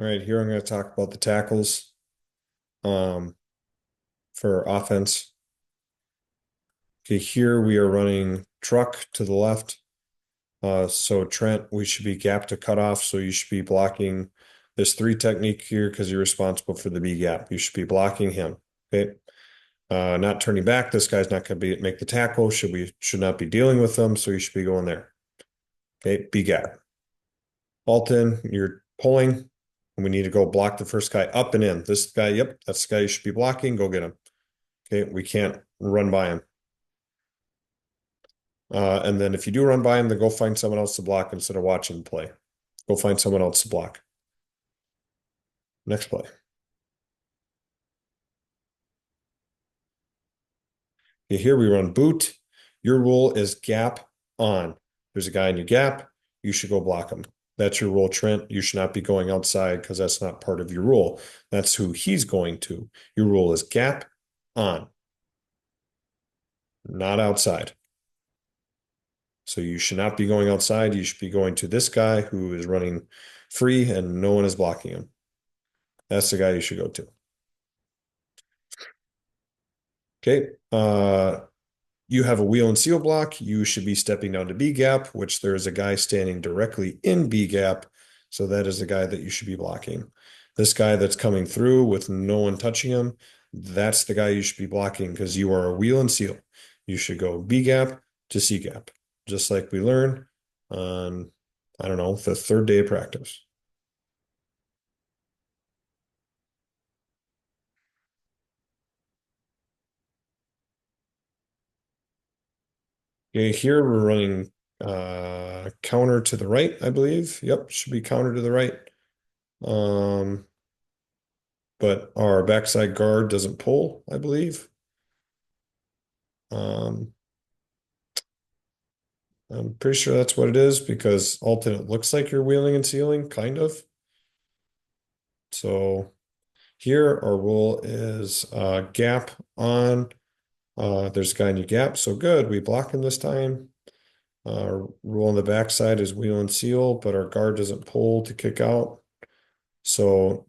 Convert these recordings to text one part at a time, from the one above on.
All right, here I'm going to talk about the tackles um, for offense. Okay, here we are running truck to the left. So Trent, we should be gap to cutoff. So you should be blocking this three technique here because you're responsible for the B gap. You should be blocking him. Okay. Not turning back. This guy's not going to make the tackle. Should not be dealing with them. So you should be going there. Okay, B gap. Alton, you're pulling. And we need to go block the first guy up and in. This guy, yep, that's the guy you should be blocking. Go get him. Okay, we can't run by him. And then if you do run by him, then go find someone else to block instead of watching the play. Go find someone else to block. Next play. Okay, here we run boot. Your rule is gap on. There's a guy in your gap. You should go block him. That's your rule, Trent. You should not be going outside because that's not part of your rule. That's who he's going to. Your rule is gap on, not outside. So you should not be going outside. You should be going to this guy who is running free and no one is blocking him. That's the guy you should go to. Okay. You have a wheel and seal block. You should be stepping down to B gap, which there is a guy standing directly in B gap. So that is the guy that you should be blocking. This guy that's coming through with no one touching him, that's the guy you should be blocking because you are a wheel and seal. You should go B gap to C gap, just like we learned on, I don't know, the third day of practice. Okay, here we're running counter to the right, I believe. Yep, should be counter to the right. Um, but our backside guard doesn't pull, I believe. Um, I'm pretty sure that's what it is because alternate looks like you're wheeling and sealing, kind of. So here our rule is gap on. There's a guy in your gap, so good. We block him this time. Rule on the backside is wheel and seal, but our guard doesn't pull to kick out. So,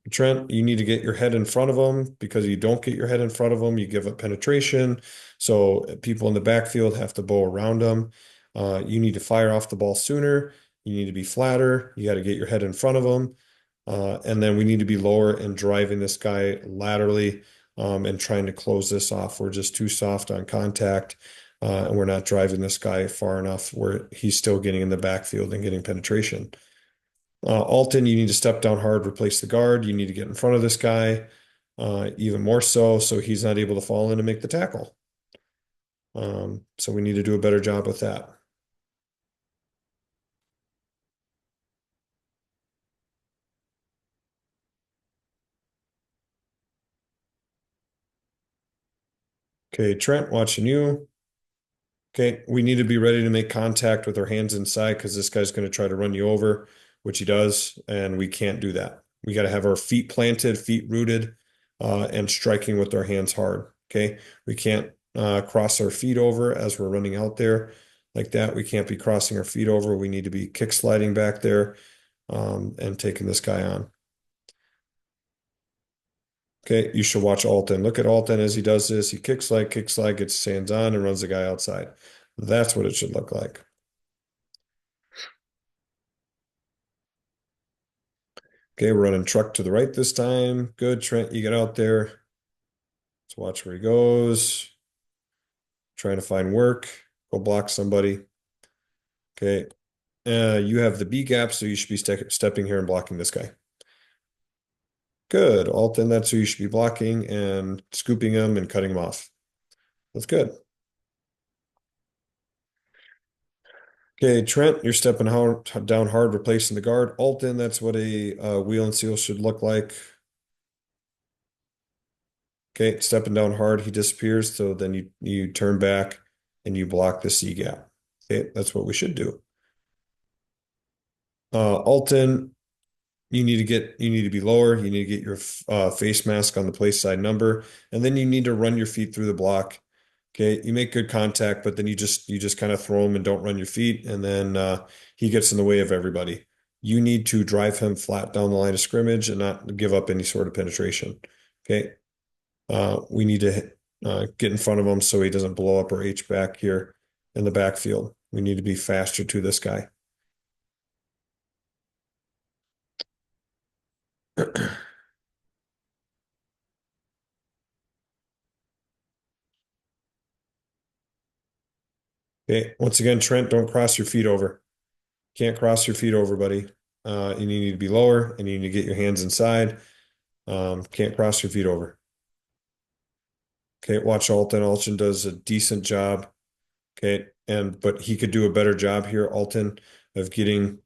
Trent, you need to get your head in front of them because you don't get your head in front of them, you give up penetration. So people in the backfield have to bow around them. You need to fire off the ball sooner. You need to be flatter. You got to get your head in front of them. And then we need to be lower and driving this guy laterally, and trying to close this off. We're just too soft on contact, and we're not driving this guy far enough where he's still getting in the backfield and getting penetration. Alton, you need to step down hard, replace the guard. You need to get in front of this guy, even more so he's not able to fall in and make the tackle. So we need to do a better job with that. Okay, Trent, watching you. Okay, we need to be ready to make contact with our hands inside because this guy's going to try to run you over, which he does, and we can't do that. We got to have our feet planted, feet rooted, and striking with our hands hard. Okay, we can't cross our feet over as we're running out there like that. We can't be crossing our feet over. We need to be kick sliding back there, and taking this guy on. Okay, you should watch Alton. Look at Alton as he does this. He kicks slide, gets his hands on, and runs the guy outside. That's what it should look like. Okay, we're running truck to the right this time. Good, Trent, you get out there. Let's watch where he goes. Trying to find work. Go block somebody. Okay. You have the B gap, so you should be stepping here and blocking this guy. Good. Alton, that's who you should be blocking and scooping him and cutting him off. That's good. Okay, Trent, you're stepping down hard, replacing the guard. Alton, that's what a wheel and seal should look like. Okay, stepping down hard, he disappears. So then you turn back and you block the C gap. Okay, that's what we should do. Alton, you need to be lower. You need to get your face mask on the place side number, and then you need to run your feet through the block. Okay, you make good contact, but then you just kind of throw him and don't run your feet, and then he gets in the way of everybody. You need to drive him flat down the line of scrimmage and not give up any sort of penetration. Okay. We need to get in front of him so he doesn't blow up our H back here in the backfield. We need to be faster to this guy. Okay. Once again, Trent, don't cross your feet over. Can't cross your feet over, buddy. You need to be lower and you need to get your hands inside. Can't cross your feet over. Okay, watch Alton. Alton does a decent job. Okay, but he could do a better job here, Alton, of getting,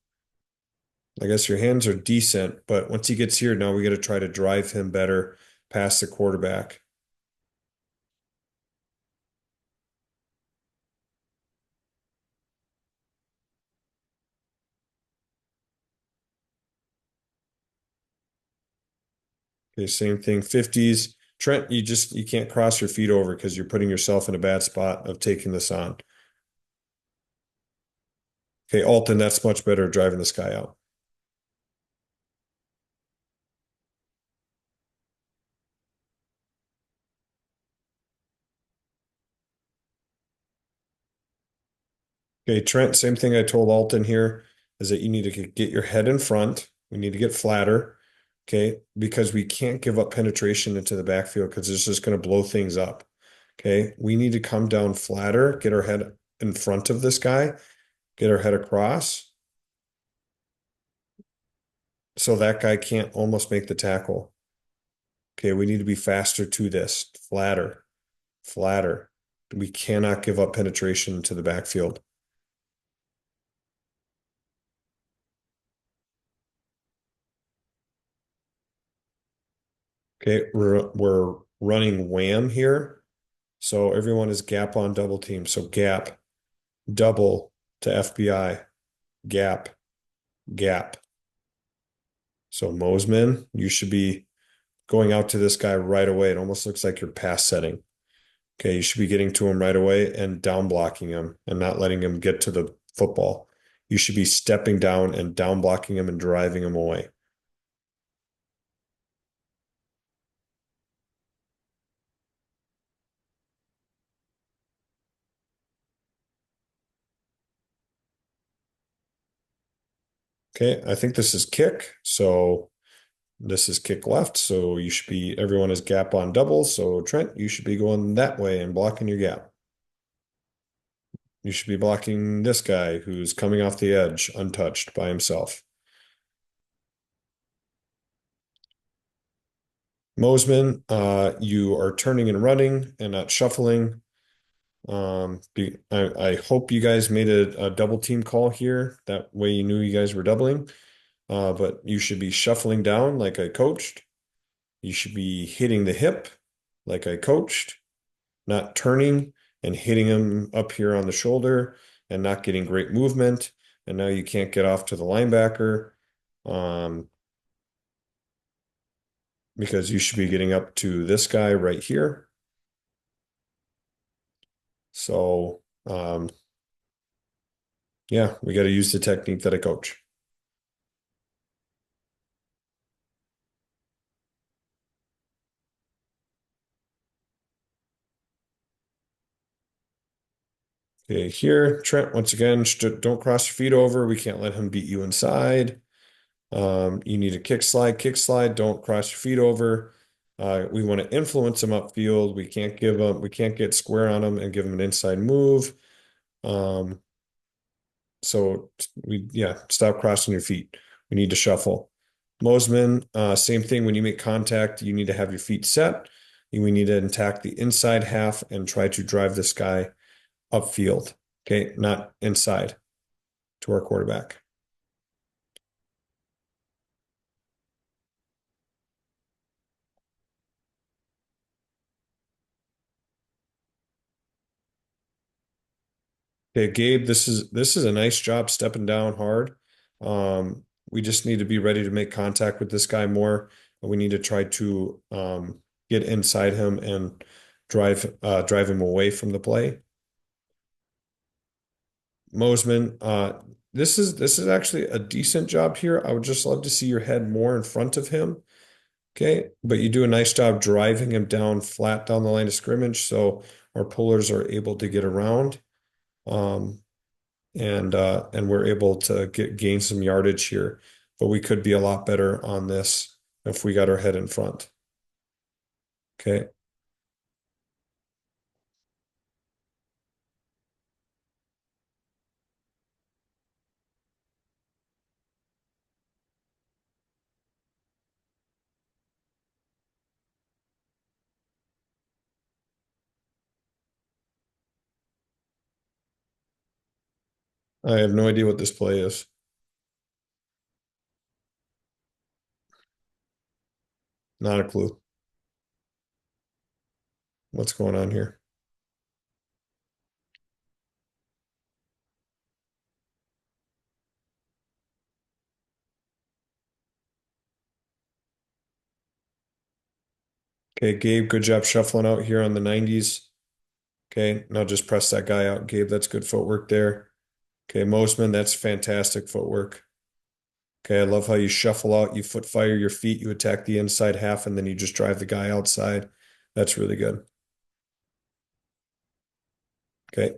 I guess your hands are decent, but once he gets here, now we got to try to drive him better past the quarterback. Okay, same thing. 50s. Trent, you can't cross your feet over because you're putting yourself in a bad spot of taking this on. Okay, Alton, that's much better driving this guy out. Okay, Trent, same thing I told Alton here is that you need to get your head in front. We need to get flatter, okay, because we can't give up penetration into the backfield because it's just going to blow things up. Okay, we need to come down flatter, get our head in front of this guy, get our head across so that guy can't almost make the tackle. Okay, we need to be faster to this, flatter, flatter. We cannot give up penetration into the backfield. Okay, we're running wham here. So everyone is gap on double team. So gap, double to FBI, gap, gap. So Mosman, you should be going out to this guy right away. It almost looks like you're pass setting. Okay, you should be getting to him right away and down blocking him and not letting him get to the football. You should be stepping down and down blocking him and driving him away. Okay, I think this is kick. So this is kick left. So you should be, everyone is gap on double. So Trent, you should be going that way and blocking your gap. You should be blocking this guy who's coming off the edge untouched by himself. Mosman, you are turning and running and not shuffling. I hope you guys made a double team call here. That way you knew you guys were doubling. But you should be shuffling down like I coached. You should be hitting the hip like I coached, not turning and hitting him up here on the shoulder and not getting great movement. And now you can't get off to the linebacker. Um, because you should be getting up to this guy right here. So, yeah, we got to use the technique that I coach. Okay, here, Trent, once again, don't cross your feet over. We can't let him beat you inside. You need a kick slide. Don't cross your feet over. We want to influence him upfield. We can't get square on him and give him an inside move. Um, yeah, stop crossing your feet. We need to shuffle. Mosman, same thing. When you make contact, you need to have your feet set. We need to attack the inside half and try to drive this guy upfield. Okay, not inside to our quarterback. Okay, Gabe, this is a nice job stepping down hard. We just need to be ready to make contact with this guy more. We need to try to get inside him and drive him away from the play. Mosman, this is actually a decent job here. I would just love to see your head more in front of him. Okay, but you do a nice job driving him down flat down the line of scrimmage, so our pullers are able to get around. Um, and we're able to gain some yardage here. But we could be a lot better on this if we got our head in front. Okay. I have no idea what this play is. Not a clue. What's going on here? Okay, Gabe, good job shuffling out here on the 90s. Okay, now just press that guy out. Gabe, that's good footwork there. Okay, Mosman, that's fantastic footwork. Okay, I love how you shuffle out, you foot fire your feet, you attack the inside half, and then you just drive the guy outside. That's really good. Okay.